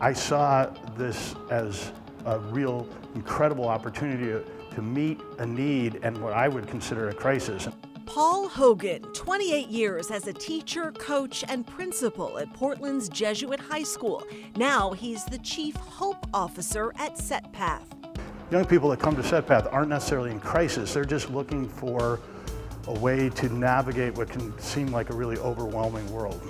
I saw this as a real incredible opportunity to meet a need and what I would consider a crisis. Paul Hogan, 28 years as a teacher, coach, and principal at Portland's Jesuit High School. Now he's the Chief Hope Officer at SetPath. Young people that come to SetPath aren't necessarily in crisis, they're just looking for a way to navigate what can seem like a really overwhelming world.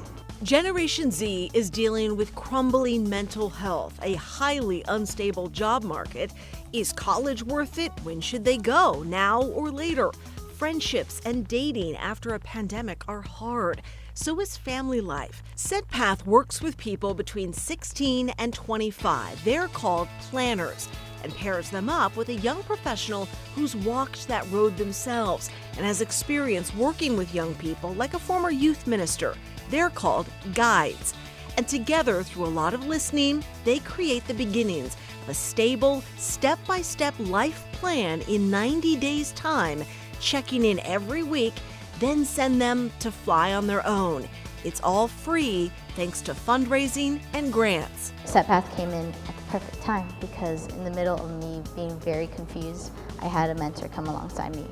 Generation Z is dealing with crumbling mental health, a highly unstable job market. Is college worth it? When should they go, now or later? Friendships and dating after a pandemic are hard. So is family life. SetPath works with people between 16 and 25. They're called planners, and pairs them up with a young professional who's walked that road themselves and has experience working with young people like a former youth minister. They're called guides. And together, through a lot of listening, they create the beginnings of a stable, step-by-step life plan in 90 days' time, checking in every week, then send them to fly on their own. It's all free thanks to fundraising and grants. SetPath came in at the perfect time because in the middle of me being very confused, I had a mentor come alongside me.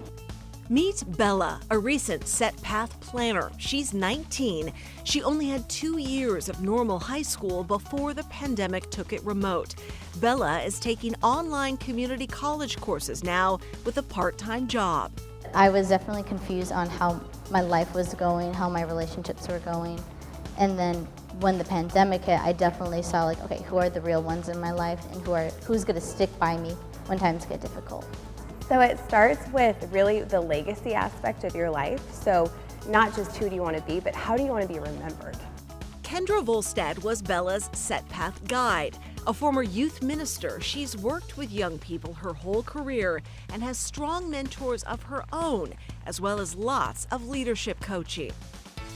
Meet Bella, a recent SetPath planner. She's 19. She only had 2 years of normal high school before the pandemic took it remote. Bella is taking online community college courses now with a part-time job. I was definitely confused on how my life was going, how my relationships were going. And then when the pandemic hit, I definitely saw like, okay, who are the real ones in my life and who's gonna stick by me when times get difficult. So it starts with really the legacy aspect of your life. So not just who do you want to be, but how do you want to be remembered? Kendra Volstad was Bella's SetPath guide. A former youth minister, she's worked with young people her whole career and has strong mentors of her own, as well as lots of leadership coaching.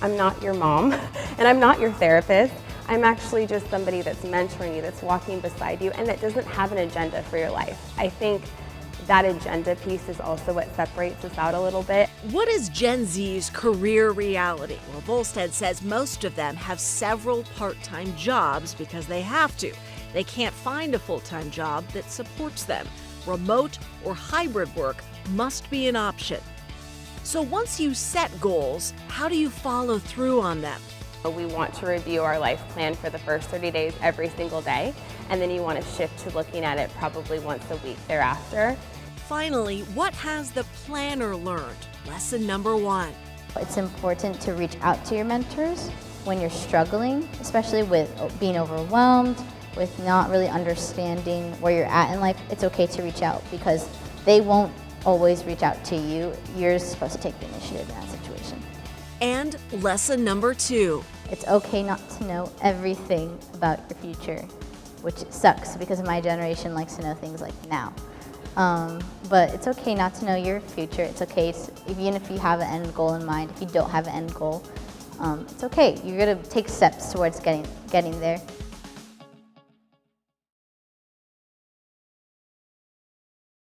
I'm not your mom, and I'm not your therapist. I'm actually just somebody that's mentoring you, that's walking beside you, and that doesn't have an agenda for your life. I think that agenda piece is also what separates us out a little bit. What is Gen Z's career reality? Well, Volstead says most of them have several part-time jobs because they have to. They can't find a full-time job that supports them. Remote or hybrid work must be an option. So once you set goals, how do you follow through on them? We want to review our life plan for the first 30 days every single day, and then you want to shift to looking at it probably once a week thereafter. Finally, what has the planner learned? Lesson number 1. It's important to reach out to your mentors when you're struggling, especially with being overwhelmed, with not really understanding where you're at in life. It's okay to reach out because they won't always reach out to you. You're supposed to take the initiative in that situation. And lesson number 2. It's okay not to know everything about your future, which sucks because my generation likes to know things like now. But it's okay not to know your future. It's okay, even if you have an end goal in mind, if you don't have an end goal, it's okay. You're gonna take steps towards getting there.